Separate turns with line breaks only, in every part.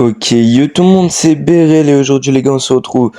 Ok, yo tout le monde, c'est BRL et aujourd'hui les gars on se retrouve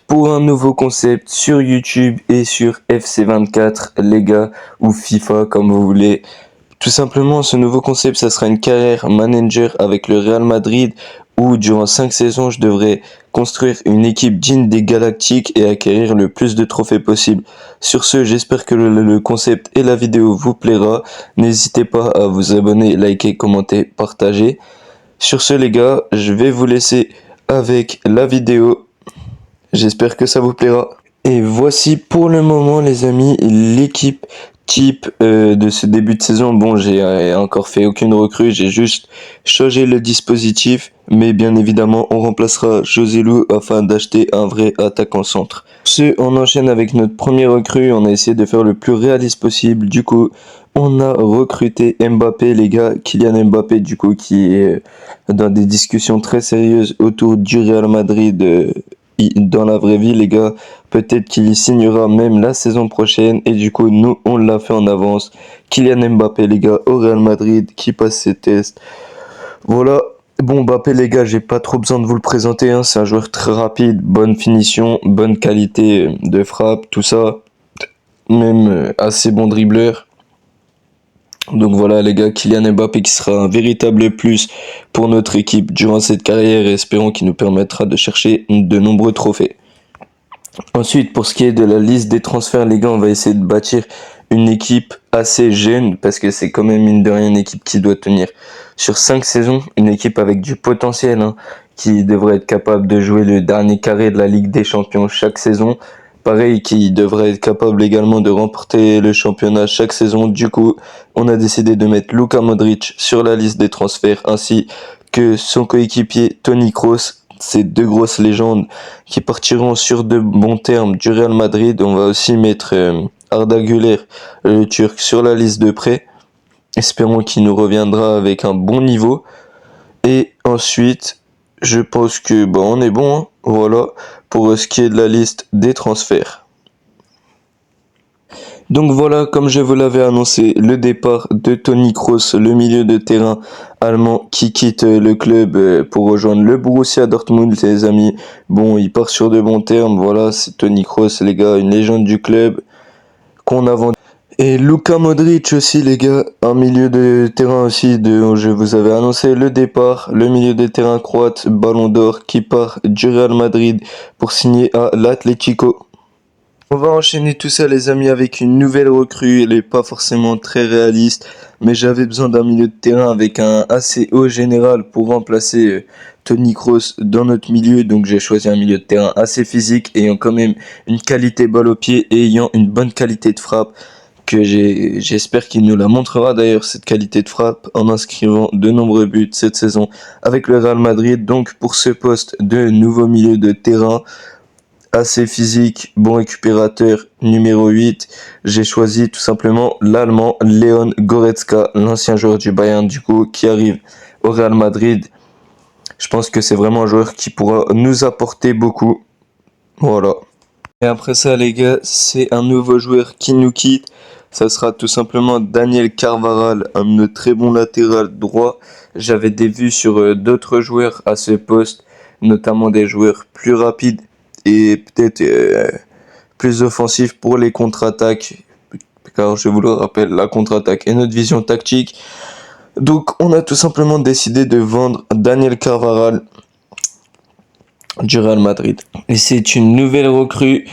pour un nouveau concept sur YouTube et sur FC24 les gars, ou FIFA comme vous voulez. Tout simplement ce nouveau concept ça sera une carrière manager avec le Real Madrid où durant 5 saisons je devrais construire une équipe digne des Galactiques et acquérir le plus de trophées possible. Sur ce, j'espère que le concept et la vidéo vous plaira. N'hésitez pas à vous abonner, liker, commenter, partager. Sur ce les gars, je vais vous laisser avec la vidéo. J'espère que ça vous plaira. Et voici pour le moment les amis l'équipe type de ce début de saison. Bon, j'ai encore fait aucune recrue, j'ai juste changé le dispositif. Mais bien évidemment, on remplacera Joselu afin d'acheter un vrai attaquant centre. On enchaîne avec notre premier recrue. On a essayé de faire le plus réaliste possible. Du coup, on a recruté Mbappé, les gars. Kylian Mbappé, du coup, qui est dans des discussions très sérieuses autour du Real Madrid dans la vraie vie, les gars. Peut-être qu'il y signera même la saison prochaine. Et du coup, nous, on l'a fait en avance. Kylian Mbappé, les gars, au Real Madrid, qui passe ses tests. Voilà. Bon, Mbappé, les gars, j'ai pas trop besoin de vous le présenter. Hein. C'est un joueur très rapide, bonne finition, bonne qualité de frappe, tout ça. Même assez bon dribbleur. Donc voilà les gars, Kylian Mbappé qui sera un véritable plus pour notre équipe durant cette carrière et espérons qu'il nous permettra de chercher de nombreux trophées. Ensuite, pour ce qui est de la liste des transferts, les gars, on va essayer de bâtir une équipe assez jeune parce que c'est quand même mine de rien une équipe qui doit tenir sur 5 saisons, une équipe avec du potentiel hein, qui devrait être capable de jouer le dernier carré de la Ligue des Champions chaque saison. Pareil, qui devrait être capable également de remporter le championnat chaque saison. Du coup, on a décidé de mettre Luka Modric sur la liste des transferts ainsi que son coéquipier Toni Kroos. Ces deux grosses légendes qui partiront sur de bons termes du Real Madrid. On va aussi mettre Arda Güler, le Turc, sur la liste de prêt. Espérons qu'il nous reviendra avec un bon niveau. Et ensuite, je pense que on est bon. Hein. Voilà pour ce qui est de la liste des transferts. Donc voilà, comme je vous l'avais annoncé, le départ de Toni Kroos, le milieu de terrain allemand qui quitte le club pour rejoindre le Borussia Dortmund, les amis. Bon, il part sur de bons termes, voilà, c'est Toni Kroos, les gars, une légende du club qu'on a vendu. Et Luka Modric aussi, les gars, un milieu de terrain aussi, je vous avais annoncé le départ, le milieu de terrain croate, Ballon d'Or, qui part du Real Madrid pour signer à l'Atlético. On va enchaîner tout ça les amis avec une nouvelle recrue, elle est pas forcément très réaliste, mais j'avais besoin d'un milieu de terrain avec un assez haut général pour remplacer Toni Kroos dans notre milieu, donc j'ai choisi un milieu de terrain assez physique, ayant quand même une qualité balle au pied et ayant une bonne qualité de frappe, que j'espère qu'il nous la montrera d'ailleurs cette qualité de frappe en inscrivant de nombreux buts cette saison avec le Real Madrid. Donc pour ce poste de nouveau milieu de terrain, assez physique, bon récupérateur, numéro 8, j'ai choisi tout simplement l'Allemand Leon Goretzka, l'ancien joueur du Bayern du coup, qui arrive au Real Madrid. Je pense que c'est vraiment un joueur qui pourra nous apporter beaucoup. Voilà. Et après ça les gars, c'est un nouveau joueur qui nous quitte. Ça sera tout simplement Daniel Carvajal, un très bon latéral droit. J'avais des vues sur d'autres joueurs à ce poste, notamment des joueurs plus rapides et peut-être plus offensif pour les contre-attaques, car je vous le rappelle, la contre-attaque est notre vision tactique. Donc on a tout simplement décidé de vendre Daniel Carvajal du Real Madrid. Et c'est une nouvelle recrue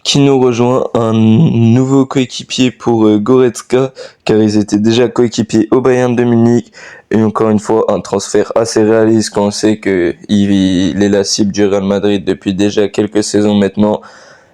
qui nous rejoint, un nouveau coéquipier pour Goretzka, car ils étaient déjà coéquipiers au Bayern de Munich. Et encore une fois, un transfert assez réaliste quand on sait qu'il est la cible du Real Madrid depuis déjà quelques saisons maintenant.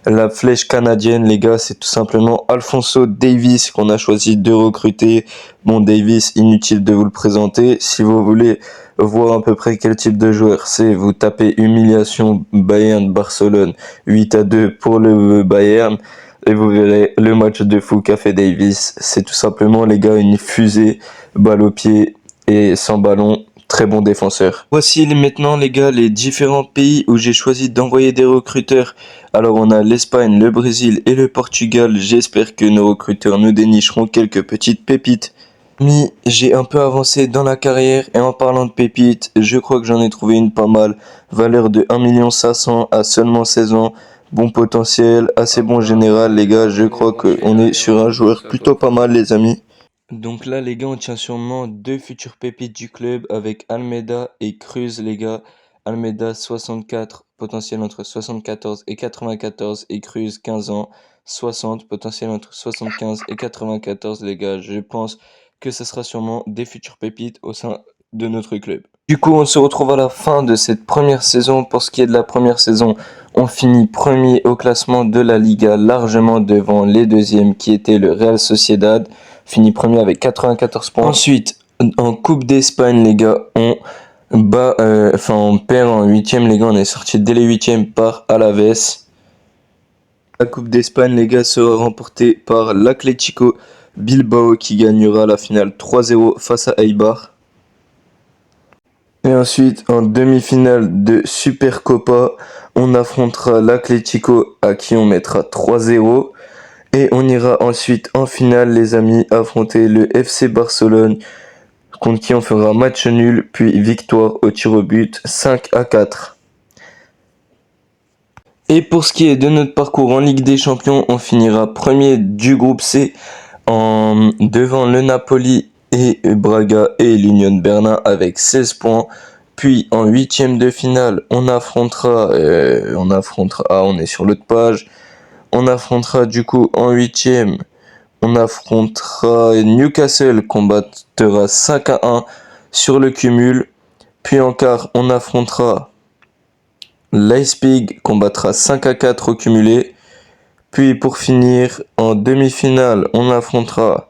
La flèche canadienne, les gars, c'est tout simplement Alphonso Davies qu'on a choisi de recruter. Bon, Davies, inutile de vous le présenter. Si vous voulez voir à peu près quel type de joueur c'est, vous tapez humiliation Bayern-Barcelone 8-2 pour le Bayern et vous verrez le match de fou qu'a fait Davies. C'est tout simplement, les gars, une fusée, balle au pied et sans ballon. Très bon défenseur. Voici maintenant les gars les différents pays où j'ai choisi d'envoyer des recruteurs. Alors on a l'Espagne, le Brésil et le Portugal. J'espère que nos recruteurs nous dénicheront quelques petites pépites. J'ai un peu avancé dans la carrière et en parlant de pépites, je crois que j'en ai trouvé une pas mal. Valeur de 1 500 000 à seulement 16 ans. Bon potentiel, assez bon général, les gars. Je crois qu'on est sur un joueur plutôt pas mal, les amis. Donc là, les gars, on tient sûrement deux futures pépites du club avec Almeida et Cruz, les gars. Almeida, 64, potentiel entre 74 et 94, et Cruz, 15 ans, 60, potentiel entre 75 et 94, les gars. Je pense que ce sera sûrement des futures pépites au sein de notre club. Du coup, on se retrouve à la fin de cette première saison. Pour ce qui est de la première saison, on finit premier au classement de la Liga, largement devant les deuxièmes qui étaient le Real Sociedad, finit premier avec 94 points. Ensuite, en Coupe d'Espagne, les gars, on perd en huitième, les gars, on est sorti dès les huitièmes par Alaves. La Coupe d'Espagne, les gars, sera remportée par l'Atlético Bilbao qui gagnera la finale 3-0 face à Eibar. Et ensuite, en demi-finale de Supercopa, on affrontera l'Atlético à qui on mettra 3-0. Et on ira ensuite en finale, les amis, affronter le FC Barcelone, contre qui on fera match nul, puis victoire au tir au but 5-4. Et pour ce qui est de notre parcours en Ligue des Champions, on finira premier du groupe C devant le Napoli et Braga et l'Union Berlin avec 16 points. Puis en huitième de finale, on est sur l'autre page. On affrontera du coup en huitième, on affrontera Newcastle qu'on battra 5-1 sur le cumul. Puis en quart, on affrontera Leipzig qu'on battra 5-4 au cumulé. Puis pour finir, en demi-finale, on affrontera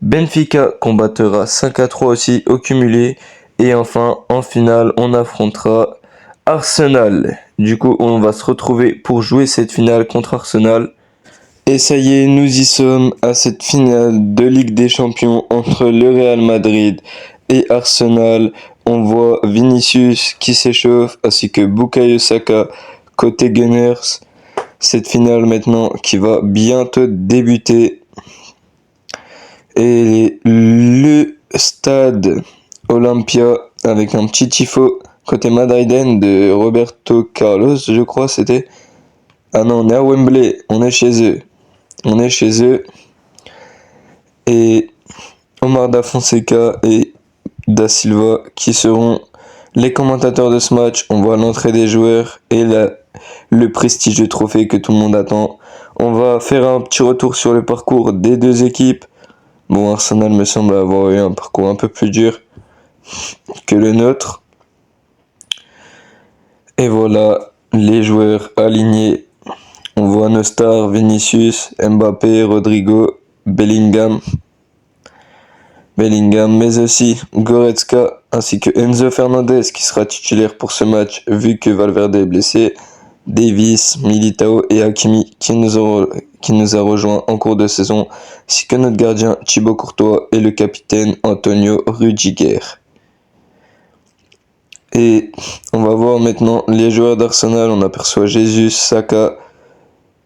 Benfica qu'on battra 5-3 aussi au cumulé. Et enfin, en finale, on affrontera Arsenal. Du coup, on va se retrouver pour jouer cette finale contre Arsenal. Et ça y est, nous y sommes à cette finale de Ligue des Champions entre le Real Madrid et Arsenal. On voit Vinicius qui s'échauffe ainsi que Bukayo Saka côté Gunners. Cette finale maintenant qui va bientôt débuter. Et le stade Olympia avec un petit tifo côté madrilène de Roberto Carlos, je crois c'était. Ah non, on est à Wembley, on est chez eux. Et Omar Da Fonseca et Da Silva qui seront les commentateurs de ce match. On voit l'entrée des joueurs et le prestigieux trophée que tout le monde attend. On va faire un petit retour sur le parcours des deux équipes. Bon, Arsenal me semble avoir eu un parcours un peu plus dur que le nôtre. Et voilà les joueurs alignés. On voit nos stars, Vinicius, Mbappé, Rodrigo, Bellingham, mais aussi Goretzka, ainsi que Enzo Fernandez qui sera titulaire pour ce match vu que Valverde est blessé, Davis, Militao et Hakimi qui nous a rejoint en cours de saison, ainsi que notre gardien Thibaut Courtois et le capitaine Antonio Rudiger. Et on va voir maintenant les joueurs d'Arsenal. On aperçoit Jesus, Saka,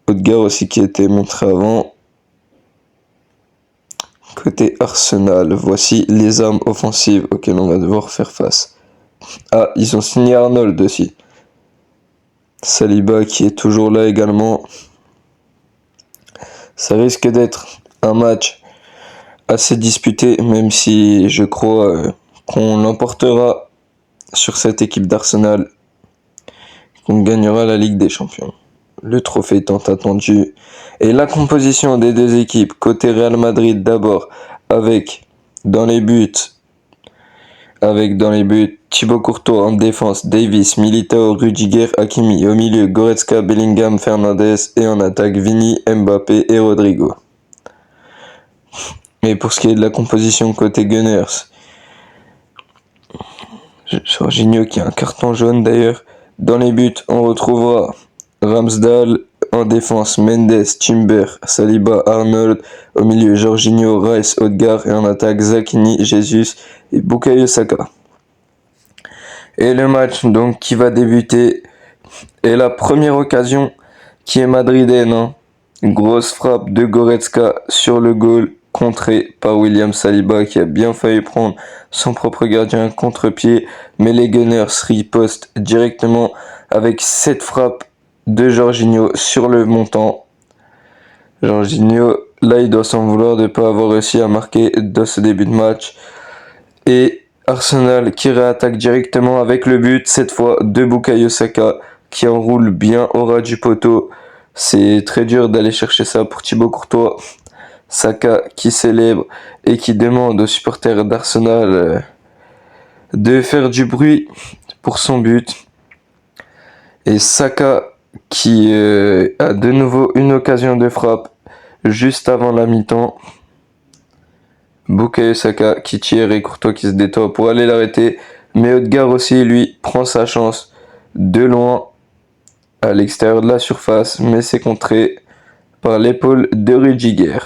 Odegaard aussi qui était montré avant. Côté Arsenal, voici les armes offensives auxquelles on va devoir faire face. Ah, ils ont signé Arnold aussi. Saliba qui est toujours là également. Ça risque d'être un match assez disputé, même si je crois qu'on l'emportera sur cette équipe d'Arsenal, qu'on gagnera la Ligue des Champions. Le trophée étant attendu. Et la composition des deux équipes, côté Real Madrid d'abord, avec dans les buts Thibaut Courtois en défense, Davis, Militao, Rudiger, Hakimi, au milieu Goretzka, Bellingham, Fernandez et en attaque Vini, Mbappé et Rodrigo. Et pour ce qui est de la composition côté Gunners, Jorginho qui a un carton jaune d'ailleurs. Dans les buts, on retrouvera Ramsdale, en défense Mendes, Timber, Saliba, Arnold, au milieu Jorginho, Rice, Odegaard et en attaque Zakini, Jesus et Bukayo Saka. Et le match donc qui va débuter est la première occasion qui est madrilène. Grosse frappe de Goretzka sur le goal contré par William Saliba qui a bien failli prendre son propre gardien à contre-pied, mais les Gunners ripostent directement avec cette frappe de Jorginho sur le montant. Jorginho, là, il doit s'en vouloir de ne pas avoir réussi à marquer dans ce début de match. Et Arsenal qui réattaque directement avec le but, cette fois de Bukayo Saka, qui enroule bien au ras du poteau. C'est très dur d'aller chercher ça pour Thibaut Courtois. Saka qui célèbre et qui demande aux supporters d'Arsenal de faire du bruit pour son but. Et Saka qui a de nouveau une occasion de frappe juste avant la mi-temps. Bukayo Saka qui tire et Courtois qui se détend pour aller l'arrêter. Mais Odegaard aussi, lui, prend sa chance de loin à l'extérieur de la surface, mais c'est contré par l'épaule de Rudiger.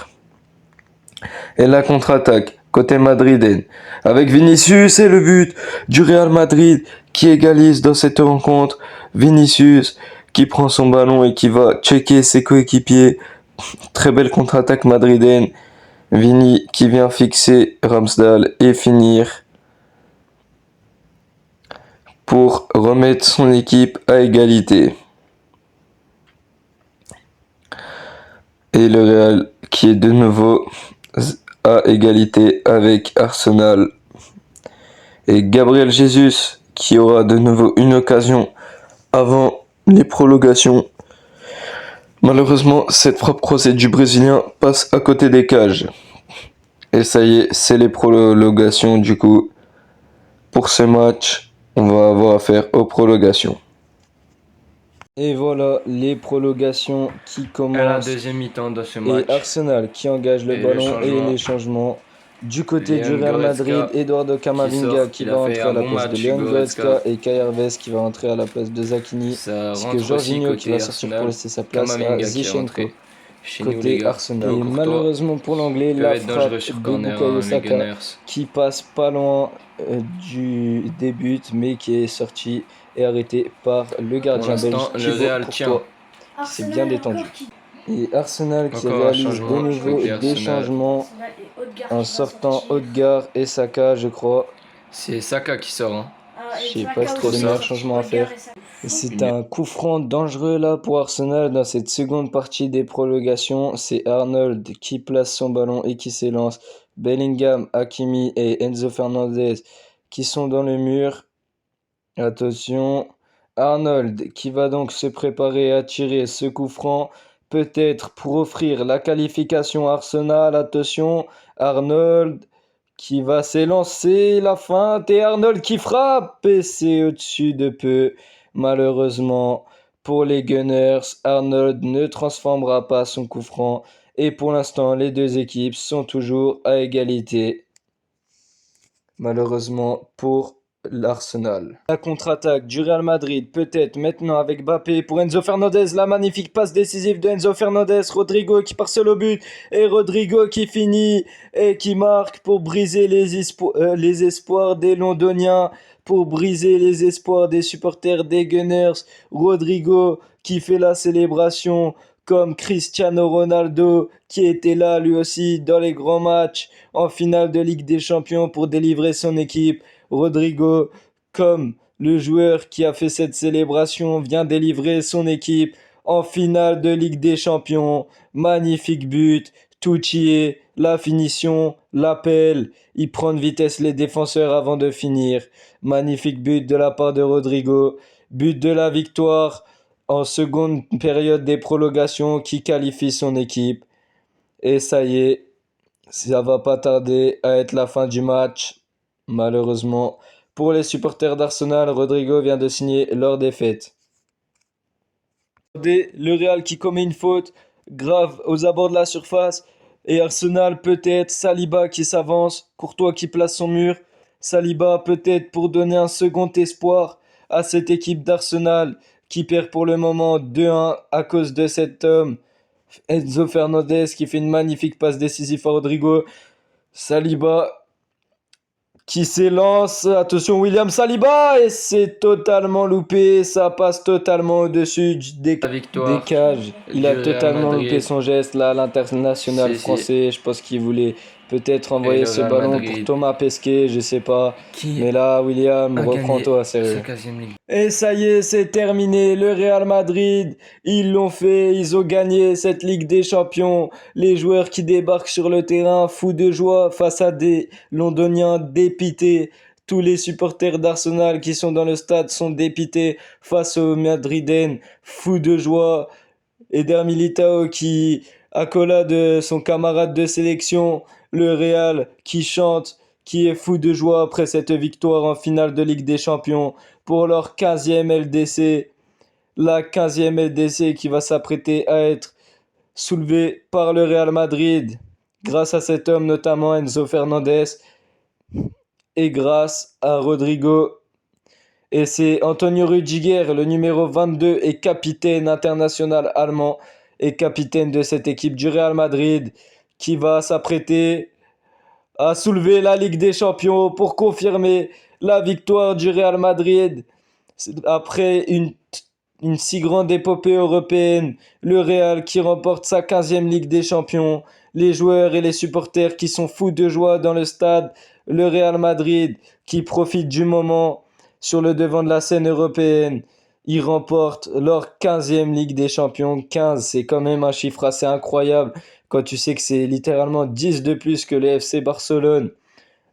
Et la contre-attaque côté madrilène avec Vinicius et le but du Real Madrid qui égalise dans cette rencontre. Vinicius qui prend son ballon et qui va checker ses coéquipiers. Très belle contre-attaque madrilène. Vini qui vient fixer Ramsdale et finir pour remettre son équipe à égalité. Et le Real qui est de nouveau à égalité avec Arsenal. Et Gabriel Jesus qui aura de nouveau une occasion avant les prolongations. Malheureusement, cette frappe croisée du Brésilien passe à côté des cages. Et ça y est, c'est les prolongations du coup. Pour ce match, on va avoir affaire aux prolongations. Et voilà les prolongations qui
À la
commencent.
deuxième mi-temps de ce
Et
match.
Arsenal qui engage le
Et
ballon
le
et
changement.
les changements. Du côté
Leon
du Real
Goretzka
Madrid, Eduardo Camavinga qui
il
va
a fait
entrer à
un
la
bon
place de
match,
Leon
Goretzka.
Goretzka et Kai Havertz qui va entrer à la place de Zakini.
Ça
Ainsi que
rentre aussi
Jorginho qui
côté
va sortir pour
Arsenal.
laisser sa place à
Kamavinga qui est
Zinchenko.
rentré chez nous, les
Côté
gars.
Arsenal.
Thibaut
Et
Courtois
malheureusement pour l'anglais,
peuvent
la
être dangereux
frappe
sur
de
corner,
Bukayo
les
Saka
Gunners.
qui passe pas loin des buts mais qui est sorti et arrêté par le
Pour
gardien belge
l'instant, le
Thibaut
Real tient.
Courtois qui s'est bien détendu. Et Arsenal qui
Encore un
réalise de
changement
nouveau
côté
des
Arsenal.
changements en sortant Odegaard et Saka, je crois.
C'est Saka qui sort. Hein.
Je sais pas si c'était le meilleur changement à faire. C'est un coup franc dangereux là pour Arsenal dans cette seconde partie des prolongations. C'est Arnold qui place son ballon et qui s'élance. Bellingham, Hakimi et Enzo Fernandez qui sont dans le mur. Attention, Arnold qui va donc se préparer à tirer ce coup franc, peut-être pour offrir la qualification à Arsenal. Attention, Arnold qui va s'élancer, la feinte et Arnold qui frappe et c'est au-dessus de peu. Malheureusement pour les Gunners, Arnold ne transformera pas son coup franc et pour l'instant les deux équipes sont toujours à égalité. Malheureusement pour l'Arsenal. La contre-attaque du Real Madrid, peut-être maintenant avec Mbappé pour Enzo Fernandez. La magnifique passe décisive de Enzo Fernandez. Rodrigo qui part seul au but. Et Rodrigo qui finit et qui marque pour briser les espoirs des Londoniens. Pour briser les espoirs des supporters des Gunners. Rodrigo qui fait la célébration comme Cristiano Ronaldo qui était là lui aussi dans les grands matchs en finale de Ligue des Champions pour délivrer son équipe. Rodrigo, comme le joueur qui a fait cette célébration, vient délivrer son équipe en finale de Ligue des Champions. Magnifique but, tout y est, la finition, l'appel. Il prend de vitesse les défenseurs avant de finir. Magnifique but de la part de Rodrigo. But de la victoire en seconde période des prolongations qui qualifie son équipe. Et ça y est, ça va pas tarder à être la fin du match. Malheureusement, pour les supporters d'Arsenal, Rodrigo vient de signer leur défaite. Le Real qui commet une faute grave aux abords de la surface. Et Arsenal peut-être, Saliba qui s'avance, Courtois qui place son mur. Saliba peut-être pour donner un second espoir à cette équipe d'Arsenal qui perd pour le moment 2-1 à cause de cet homme. Enzo Fernandez qui fait une magnifique passe décisive à Rodrigo. Saliba qui s'élance. Attention, William Saliba, et c'est totalement loupé. Ça passe totalement au-dessus des
victoire
cages. Il a
du Real
totalement
Madrid.
loupé son geste là, l'international
Si.
français. Je pense qu'il voulait peut-être envoyer
le
ce
Real
ballon
Madrid.
pour Thomas Pesquet, je sais pas.
Qui
Mais là, William,
a
reprends-toi,
gagné
sérieux.
sa 15e ligue.
Et ça y est, c'est terminé. Le Real Madrid, ils l'ont fait. Ils ont gagné cette Ligue des Champions. Les joueurs qui débarquent sur le terrain, fous de joie face à des Londoniens dépités. Tous les supporters d'Arsenal qui sont dans le stade sont dépités face aux Madrilènes, fous de joie. Eder Militao qui accolade son camarade de sélection. Le Real qui chante, qui est fou de joie après cette victoire en finale de Ligue des Champions pour leur 15e LDC. La 15e LDC qui va s'apprêter à être soulevée par le Real Madrid grâce à cet homme, notamment Enzo Fernandez, et grâce à Rodrigo. Et c'est Antonio Rüdiger, le numéro 22 et capitaine international allemand et capitaine de cette équipe du Real Madrid, qui va s'apprêter à soulever la Ligue des Champions pour confirmer la victoire du Real Madrid. Après une si grande épopée européenne, le Real qui remporte sa 15e Ligue des Champions, les joueurs et les supporters qui sont fous de joie dans le stade, le Real Madrid qui profite du moment sur le devant de la scène européenne. Ils remportent leur 15e Ligue des Champions. 15, c'est quand même un chiffre assez incroyable quand tu sais que c'est littéralement 10 de plus que le FC Barcelone.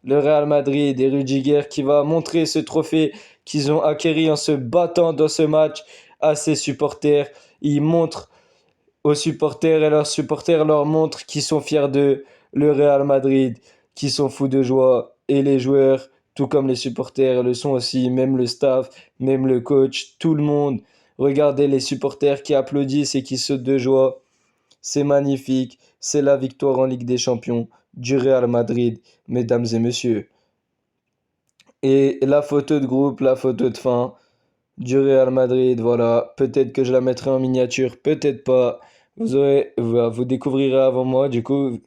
Le Real Madrid et Rüdiger qui va montrer ce trophée qu'ils ont acquis en se battant dans ce match à ses supporters. Ils montrent aux supporters et leurs supporters leur montrent qu'ils sont fiers d'eux. Le Real Madrid qui sont fous de joie et les joueurs, tout comme les supporters, le sont aussi, même le staff, même le coach, tout le monde. Regardez les supporters qui applaudissent et qui sautent de joie. C'est magnifique, c'est la victoire en Ligue des Champions du Real Madrid, mesdames et messieurs. Et la photo de groupe, la photo de fin du Real Madrid, voilà. Peut-être que je la mettrai en miniature, peut-être pas. Vous découvrirez avant moi, du coup,